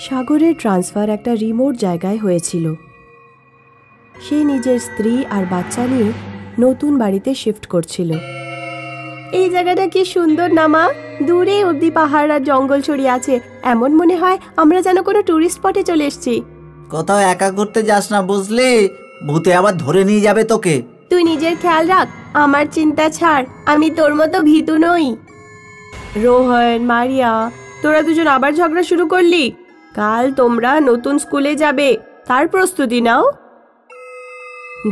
সাগরের ট্রান্সফার একটা রিমোট জায়গায় হয়েছিল। সে নিজের স্ত্রী আর বাচ্চা নিয়ে নতুন বাড়িতে শিফট করছিল। এই জায়গাটা কি সুন্দর না মা? দূরে অবধি পাহাড় আর জঙ্গল ছড়িয়ে আছে, এমন মনে হয় আমরা যেন কোনো টুরিস্ট স্পটে চলে এসেছি। কোথাও একা ঘুরতে যাস না বুঝলি, ভূতে আবার ধরে নিয়ে যাবে তোকে। তুই নিজের খেয়াল রাখ, আমার চিন্তা ছাড়, আমি তোর মতো ভীতু নই। রোহন, মারিয়া, তোরা দুজন আবার ঝগড়া শুরু করলি? কাল তোমরা নতুন স্কুলে যাবে, তার প্রস্তুতি নাও।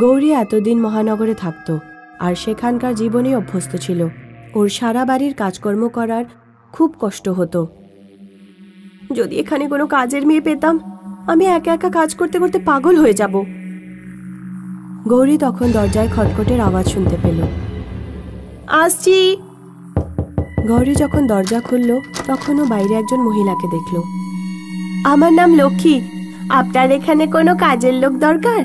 গৌরী এতদিন মহানগরে থাকতো আর সেখানকার জীবনে অভ্যস্ত ছিল। ওর সারা বাড়ির কাজকর্ম করার খুব কষ্ট হতো। যদি এখানে কোনো কাজের মেয়ে পেতাম, আমি একা একা কাজ করতে করতে পাগল হয়ে যাব। গৌরী তখন দরজায় খটখটের আওয়াজ শুনতে পেল। আসছি। গৌরী যখন দরজা খুলল তখনও বাইরে একজন মহিলাকে দেখল। আমার নাম লক্ষ্মী, আপনার এখানে কোনো কাজের লোক দরকার?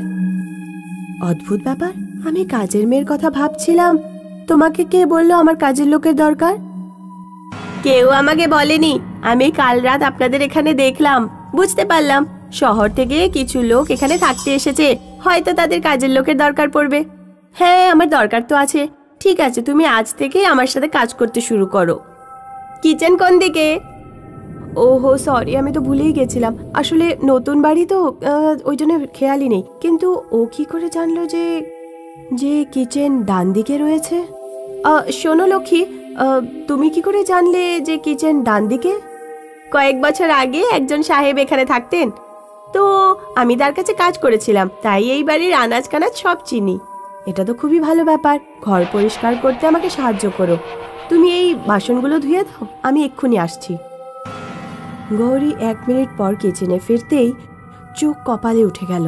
অদ্ভুত ব্যাপার, আমি কাজের মেয়ের কথা ভাবছিলাম। তোমাকে কে বললো আমার কাজের লোকের দরকার? কেউ আমাকে বলেনি, আমি কাল রাত আপনাদের এখানে দেখলাম, বুঝতে পারলাম শহর থেকে কিছু লোক এখানে থাকতে এসেছে, হয়তো তাদের কাজের লোকের দরকার পড়বে। হ্যাঁ, আমার দরকার তো আছে। ঠিক আছে, তুমি আজ থেকে আমার সাথে কাজ করতে শুরু করো। কিচেন কোন দিকে? ওহো সরি, আমি তো ভুলেই গেছিলাম, আসলে নতুন বাড়ি তো ওই জন্য খেয়ালই নেই। কিন্তু ও কি করে জানলো যে যে কিচেন ডান দিকে রয়েছে? শোনো লক্ষ্মী, তুমি কি করে জানলে যে কিচেন ডান দিকে? কয়েক বছর আগে একজন সাহেব এখানে থাকতেন, তো আমি তার কাছে কাজ করেছিলাম, তাই এই বাড়ির আনাজ কানাজ সব চিনি। এটা তো খুবই ভালো ব্যাপার। ঘর পরিষ্কার করতে আমাকে সাহায্য করো। তুমি এই বাসনগুলো ধুয়ে দাও, আমি এক্ষুনি আসছি। গৌরী 1 মিনিট পর কিচেনে ফিরতেই চোখ কপালে উঠে গেল।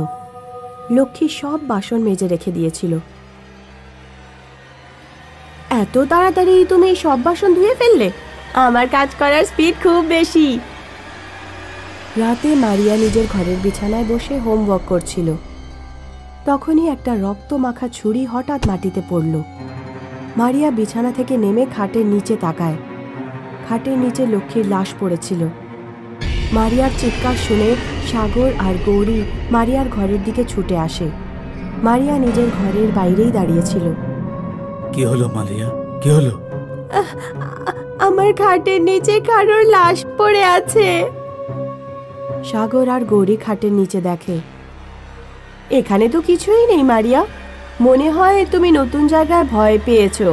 লক্ষ্মী সব বাসন মেজে রেখে দিয়েছিল। এত তাড়াতাড়ি তুমি সব বাসন ধুয়ে ফেললে? আমার কাজ করার স্পিড খুব বেশি। রাতে মারিয়া নিজের ঘরের বিছানায় বসে হোমওয়ার্ক করছিল। তখনই একটা রক্ত মাখা ছুরি হঠাৎ মাটিতে পড়ল। মারিয়া বিছানা থেকে নেমে খাটের নিচে তাকায়। খাটের নিচে লক্ষ্মীর লাশ পড়েছিল। মারিয়ার চিৎকার শুনে সাগর আর গৌরী মারিয়ার ঘরের দিকে ছুটে আসে। মারিয়া নিজের ঘরের বাইরেই দাঁড়িয়েছিল। কি হলো মারিয়া, কি হলো? আমার খাটের নিচে কারোর লাশ পড়ে আছে। সাগর আর গৌরী খাটের নিচে দেখে। এখানে তো কিছুই নেই মারিয়া, মনে হয় তুমি নতুন জায়গায় ভয় পেয়েছো।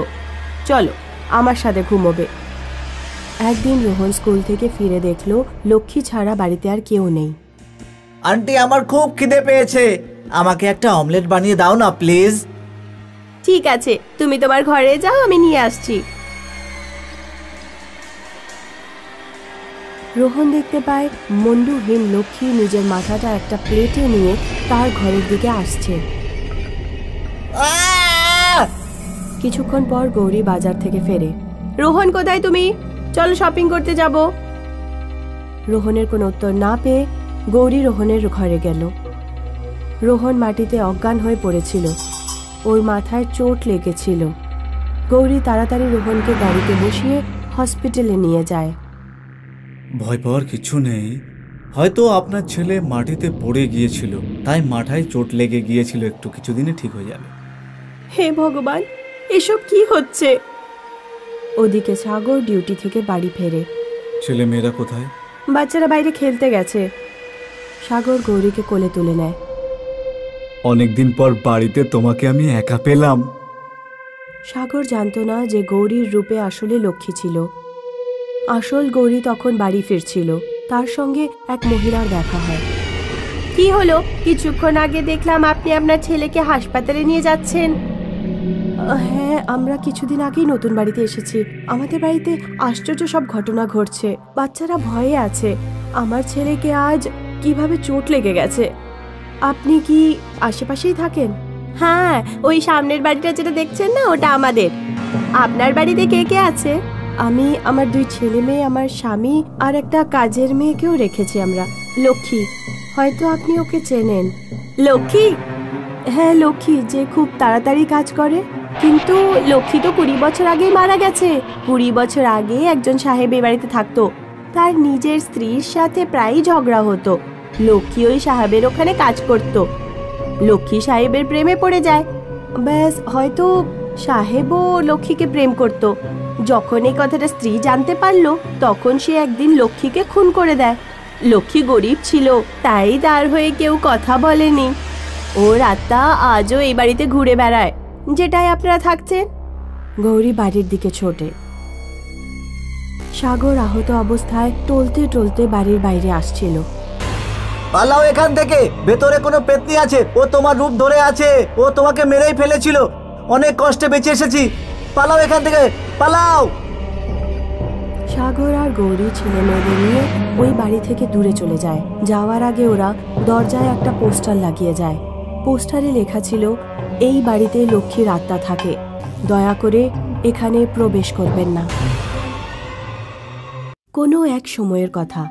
চলো আমার সাথে ঘুমোবে। একদিন রোহন স্কুল থেকে ফিরে দেখলো লক্ষ্মী ছাড়া বাড়িতে আর কেউ নেই। আন্টি, আমার খুব খিদে পেয়েছে, আমাকে একটা অমলেট বানিয়ে দাও না প্লিজ। ঠিক আছে, তুমি তোমার ঘরে যাও, আমি নিয়ে আসছি। রোহন দেখতে পায় মন্ডুহীন লক্ষ্মী নিজের মাথাটা একটা প্লেটে নিয়ে তার ঘরের দিকে আসছে। কিছুক্ষণ পর গৌরী বাজার থেকে ফেরে। রোহন, কোথায় তুমি? চলো শপিং করতে যাব। রোহনের কোনো উত্তর না পেয়ে গৌরী রোহনের ঘরে গেল। রোহন মাটিতে অজ্ঞান হয়ে পড়েছিল, ওর মাথায় চোট লেগেছিল। গৌরী তাড়াতাড়ি রোহনকে গাড়িতে বসিয়ে হসপিটালে নিয়ে যায়। ভয় পাওয়ার কিছু নেই, হয়তো আপনার ছেলে মাটিতে পড়ে গিয়েছিল, তাই মাথায় চোট লেগে গিয়েছিল, একটু কিছুদিনে ঠিক হয়ে যাবে। হে ভগবান, এসব কি হচ্ছে? ওদিকে সাগর ডিউটি থেকে বাড়ি ফেরে। ছেলে মেয়েরা কোথায়? বাচ্চারা বাইরে খেলতে গেছে। সাগর গৌরীকে কোলে তুলে নেয়। অনেকদিন পর বাড়িতে তোমাকে আমি একা পেলাম। সাগর জানতো না যে গৌরীর রূপে আসলে লক্ষ্মী ছিল। আসল গৌরী তখন বাড়ি ফিরছিল, তার সঙ্গে এক মহিলার দেখা হয়। কি হলো? কিছুক্ষণ আগে দেখলাম আপনি আপনার ছেলেকে হাসপাতালে নিয়ে যাচ্ছেন। হ্যাঁ, আমরা কিছুদিন আগেই নতুন বাড়িতে এসেছি। আমাদের বাড়িতে আশ্চর্য সব ঘটনা ঘটছে, বাচ্চারা ভয়ে আছে। আমার ছেলেকে আজ কিভাবে চোট লেগে গেছে। আপনি কি আশেপাশেই থাকেন? হ্যাঁ, ওই সামনের বাড়িটা যেটা দেখছেন না, ওটা আমাদের। আপনার বাড়িতে কে কে আছে? আমি, আমার 2 ছেলে মেয়ে, আমার স্বামী আর একটা কাজের মেয়েকেও রেখেছি আমরা। লক্ষ্মী, হয়তো আপনি ওকে চেনেন। লক্ষ্মী? হ্যাঁ, লক্ষ্মী, যে খুব তাড়াতাড়ি কাজ করে। কিন্তু লক্ষ্মী তো 20 বছর আগেই মারা গেছে। 20 বছর আগে একজন সাহেব এই বাড়িতে থাকতো, তার নিজের স্ত্রীর সাথে প্রায়ই ঝগড়া হতো। লক্ষ্মী ওই সাহেবের ওখানে কাজ করত। লক্ষ্মী সাহেবের প্রেমে পড়ে যায়। ব্যাস, হয়তো সাহেবও লক্ষ্মীকে প্রেম করত। যখন এই কথাটা স্ত্রী জানতে পারলো, তখন সে একদিন লক্ষ্মীকে খুন করে দেয়। লক্ষ্মী গরিব ছিল, তাই তার হয়ে কেউ কথা বলেনি। ওর আত্মা আজও এই বাড়িতে ঘুরে বেড়ায়, যেটাই আপনারা থাকছেন। গৌরী বাড়ির দিকে ছোটে। সাগর আহত অবস্থায় টলতে টলতে বাড়ির বাইরে আসছিল। পালাও এখান থেকে, ভেতরে কোনো পেতনি আছে, ও তোমার রূপ ধরে আছে, ও তোমাকে মেরেই ফেলেছিল। অনেক কষ্টে বেঁচে এসেছি, পালাও এখান থেকে, পালাও। সাগর আর গৌরী ছেলে মেয়েদের নিয়ে ওই বাড়ি থেকে দূরে চলে যায়। যাওয়ার আগে ওরা দরজায় একটা পোস্টার লাগিয়ে যায়। পোস্টারে লেখা ছিল, এই বাড়িতে লক্ষ্মীর আত্মা থাকে, দয়া করে এখানে প্রবেশ করবেন না। কোনো এক সময়ের কথা,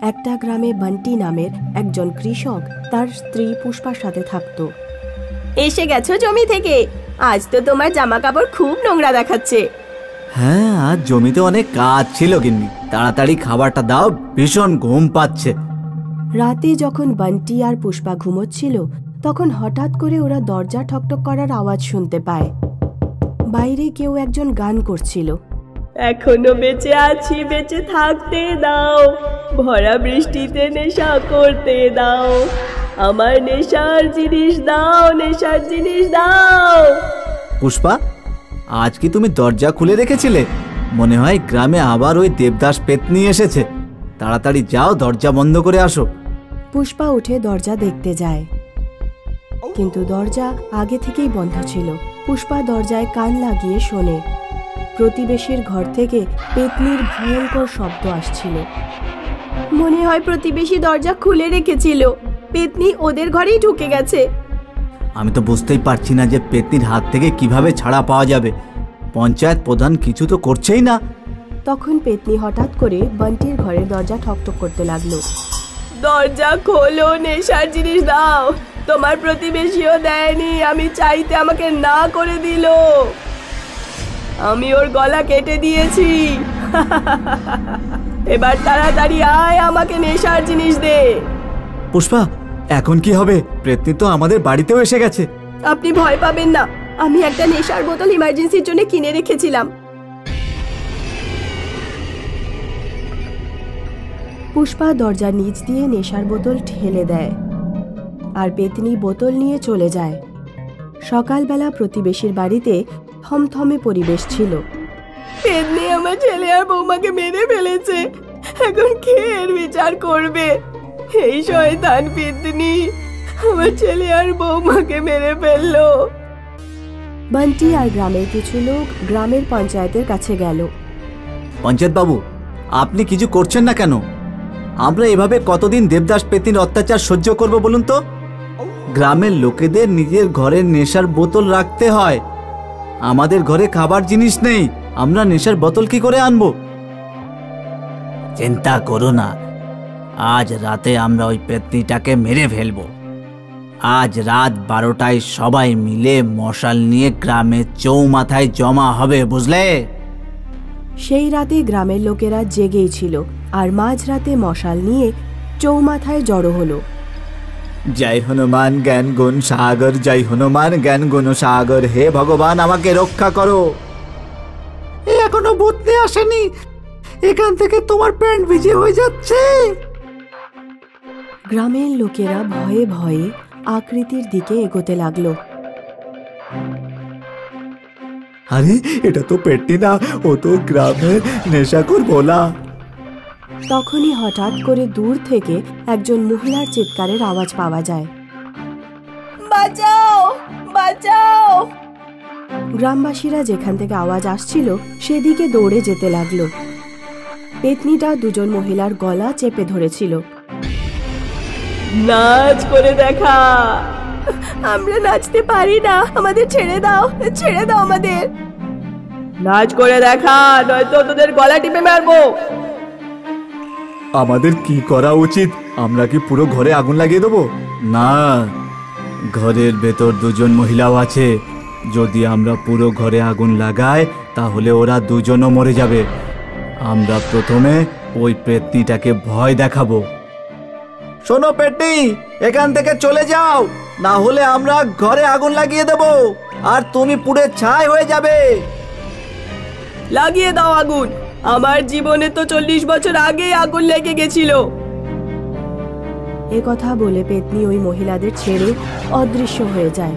একটা গ্রামে বান্টি নামের একজন কৃষক তার স্ত্রী পুষ্পার সাথে থাকতো। এসে গেছো জমি থেকে? আজ তো তোমার জামা কাপড় খুব নোংরা দেখাচ্ছে। হ্যাঁ, আজ জমিতে অনেক কাজ ছিল গিন্নি, তাড়াতাড়ি খাবারটা দাও, ভীষণ ঘুম পাচ্ছে। রাতে যখন বান্টি আর পুষ্পা ঘুমোচ্ছিল, তখন হঠাৎ করে ওরা দরজা ঠকঠক করার আওয়াজ শুনতে পায়। বাইরে কেউ একজন গান করছিল। এখনো বেঁচে আছি, বেঁচে থাকতে দাও, ভরা বৃষ্টিতে নেশা করতে দাও, আমার নেশার জিনিস দাও, নেশার জিনিস দাও। পুষ্পা, আজ কি তুমি দরজা খুলে রেখেছিলে? মনে হয় গ্রামে আবার ওই দেবদাস পেতনি এসেছে। তাড়াতাড়ি যাও, দরজা বন্ধ করে আসো। পুষ্পা উঠে দরজা দেখতে যায়, কিন্তু দরজা আগে থেকেই বন্ধ ছিল। পুষ্পা দরজায় কান লাগিয়ে শোনে। প্রতিবেশীর ঘর থেকে পেতনির ভয়ঙ্কর শব্দ আসছিল। মনে হয় প্রতিবেশী দরজা খুলে রেখেছিল, পেতনি ওদের ঘরেই ঢুকে গেছে। আমি তো বুঝতেই পারছি না যে পেতনির হাত থেকে কিভাবে ছাড়া পাওয়া যাবে। পঞ্চায়েত প্রধান কিছু তো করছেই না। তখন পেতনি হঠাৎ করে বান্টির ঘরের দরজা ঠকঠক করতে লাগলো। দরজা খোলো, নেশার জিনিস দাও, তোমার প্রতিবেশীও দেয়নি, আমি চাইতে আমাকে না করে দিল, আমি ওর গলা কেটে দিয়েছি। এবার তাড়াতাড়ি আয়, আমাকে নেশার জিনিস দে। পুষ্পা, এখন কি হবে? পেতনি তো আমাদের বাড়িতেও এসে গেছে। আপনি ভয় পাবেন না, আমি একটা নেশার বোতল ইমার্জেন্সির জন্য কিনে রেখেছিলাম। পুষ্পা দরজার নিচ দিয়ে নেশার বোতল ঠেলে দেয়, আর পেতনি বোতল নিয়ে চলে যায়। সকালবেলা প্রতিবেশীর বাড়িতে থমথমে পরিবেশ ছিল। পেতনি আমার ছেলে আর বৌমাকে মেরে ফেলেছে, এখন কে এর বিচার করবে? এই শয়তান পেতনি আমার ছেলে আর বৌমাকে মেরে ফেললো। বান্টি আর গ্রামের কিছু লোক গ্রামের পঞ্চায়েতের কাছে গেল। পঞ্চায়েত বাবু, আপনি কিছু করছেন না কেন? আমরা এভাবে কতদিন দেবদাস পেতনির অত্যাচার সহ্য করব বলুন তো? গ্রামের লোকেদের নিজের ঘরে নেশার বোতল রাখতে হয়, আমাদের ঘরে খাবার জিনিস নেই, আমরা নেশার বোতল কি করে আনবো? চিন্তা করো না, আজ রাতে আমরা ওই পেতনিটাকে মেরে ফেলবো। আজ রাত 12টায় সবাই মিলে মশাল নিয়ে গ্রামের চৌমাথায় জমা হবে, বুঝলে? সেই রাতে গ্রামের লোকেরা জেগেই ছিল, আর মাঝরাতে মশাল নিয়ে চৌমাথায় জড়ো হলো। জয় হনুমান জ্ঞান গুণ সাগর, জয় হনুমান জ্ঞান গুণ সাগর, হে ভগবান আমাকে রক্ষা করো। এখনো ভূতনি আসেনি, এখান থেকে তোমার প্যান্ট ভিজে হয়ে যাচ্ছে। গ্রামের লোকেরা ভয়ে ভয়ে আকৃতির দিকে এগোতে লাগলো। আরে এটা তো পেটনি না, ও তো গ্রামের নেশাখোর ভোলা। তখনই হঠাৎ করে দূর থেকে একজন মহিলার চিৎকারের আওয়াজ পাওয়া যায়। বাঁচাও, বাঁচাও! গ্রামবাসীরা যেখান থেকে আওয়াজ আসছিল সেদিকে দৌড়ে যেতে লাগলো। পেতনিটা দুজন মহিলার গলা চেপে ধরেছিল। নাচ করে দেখা। আমরা নাচতে পারি না, আমাদের ছেড়ে দাও, ছেড়ে দাও আমাদের। নাচ করে দেখা, নয়তো তোদের গলা টিপে মারবো। আমাদের কি করা উচিত? আমরা কি পুরো ঘরে আগুন লাগিয়ে দেবো? না, ঘরের ভেতর দুজন মহিলাও আছে, যদি আমরা পুরো ঘরে আগুন লাগাই তাহলে ওরা দুজনও মরে যাবে। আমরা প্রথমে ওই পেতনিটাকে ভয় দেখাবো। শোনো পেতনি, এখান থেকে চলে যাও, না হলে আমরা ঘরে আগুন লাগিয়ে দেব আর তুমি পুড়ে ছাই হয়ে যাবে। লাগিয়ে দাও আগুন, আমার জীবনে তো 40 বছর আগেই আগুন লেগে গেছিল। এ কথা বলে পেতনি ওই মহিলাদের ছেড়ে অদৃশ্য হয়ে যায়।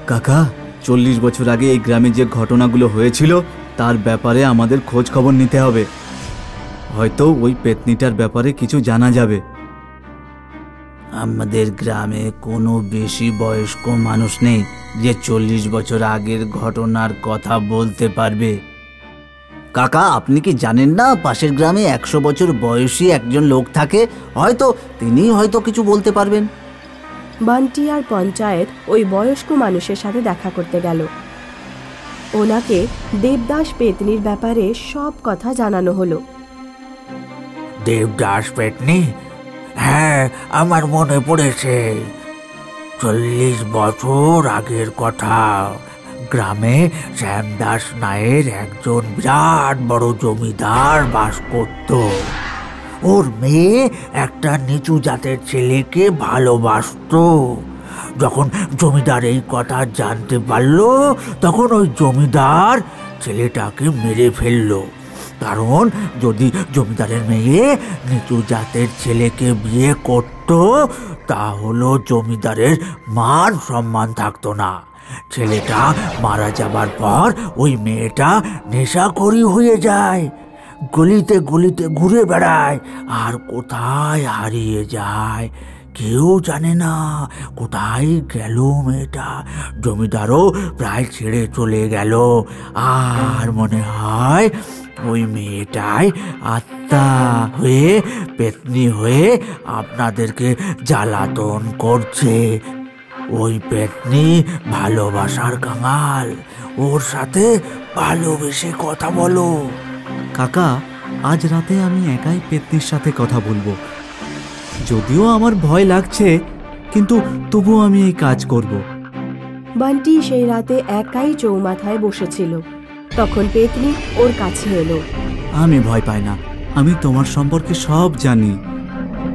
কাকা, 40 বছর আগে এই গ্রামে যে ঘটনাগুলো হয়েছিল তার ব্যাপারে আমাদের খোঁজ খবর নিতে হবে। হয়তো ওই পেতনিটার ব্যাপারে কিছু জানা যাবে। আমাদের গ্রামে কোনো বেশি বয়স্ক মানুষ নেই যে 40 বছর আগের ঘটনার কথা বলতে পারবে। কাকা, আপনি কি জানেন না পাশের গ্রামে 100 বছর বয়সী একজন লোক থাকে, তিনি হয়তো কিছু বলতে পারবেন। বান্টি আর পঞ্চায়েত ওই বয়স্ক মানুষের সাথে দেখা করতে গেল। ওনাকে দেবদাস পেতনির ব্যাপারে সব কথা জানানো হলো। দেবদাস পেতনি? হ্যাঁ, আমার মনে পড়েছে। 40 বছর আগের কথা। গ্রামে শ্যামদাস নায়ের একজন বিরাট বড় জমিদার বাস করত। ওর মেয়ে একটা নিচু জাতের ছেলেকে ভালোবাসতো। যখন জমিদার এই কথা জানতে পারলো, তখন ওই জমিদার ছেলেটাকে মেরে ফেললো। কারণ যদি জমিদারের মেয়ে নিচু জাতের ছেলেকে বিয়ে করত, তাহলে জমিদারের মান সম্মান থাকতো না। ছেলেটা মারা যাবার পর ওই মেয়েটা নেশাখোরি হয়ে যায়, গলিতে গলিতে ঘুরে বেড়ায় আর কোথায় হারিয়ে যায় কেউ জানে না। কোথায় গেল মেয়েটা? জমিদারও প্রায় ছেড়ে চলে গেল। আর মনে হয় ওই মেয়েটাই আত্মা হয়ে, পেতনি হয়ে আপনাদেরকে জ্বালাতন করছে। ওই পেতনি ভালোবাসার কাঙাল, ওর সাথে ভালোবেসে কথা বলো। কাকা, আজ রাতে আমি একাই পেতনির সাথে কথা বলবো। যদিও আমার ভয় লাগছে, কিন্তু তবুও আমি এই কাজ করব। বান্টি সেই রাতে একাই চৌমাথায় বসেছিল। তখন পেতনি ওর কাছে এলো। আমি ভয় পাই না, আমি তোমার সম্পর্কে সব জানি।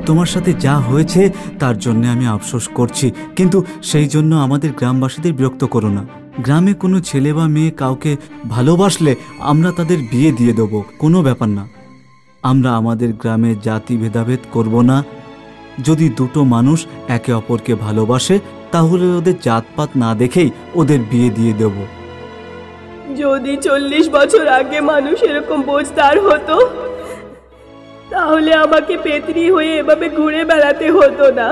তোমার সাথে যা হয়েছে তার জন্য আমি আফসোস করছি, কিন্তু সেই জন্য আমাদের গ্রামবাসীদের বিরক্ত করো না। গ্রামে কোনো ছেলে বা মেয়ে কাউকে ভালোবাসলে আমরা তাদের বিয়ে দিয়ে দেবো, কোনো ব্যাপার না। আমরা আমাদের গ্রামে জাতি ভেদাভেদ করব না। যদি দুটো মানুষ একে অপরকে ভালোবাসে, তাহলে ওদের জাতপাত না দেখেই ওদের বিয়ে দিয়ে দেব। যদি 40 বছর আগে মানুষ এরকম বোঝদার হতো, তাহলে আমাকে পেতনি হয়ে এভাবে ঘুরে বেড়াতে হতো না।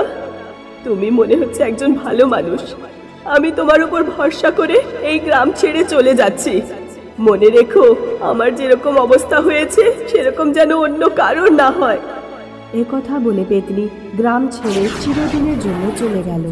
তুমি মনে হচ্ছে একজন ভালো মানুষ। আমি তোমার উপর ভরসা করে এই গ্রাম ছেড়ে চলে যাচ্ছি। মনে রেখো, আমার যেরকম অবস্থা হয়েছে সেরকম যেন অন্য কারোর না হয়। এ কথা বলে পেতনি গ্রাম ছেড়ে চিরদিনের জন্য চলে গেল।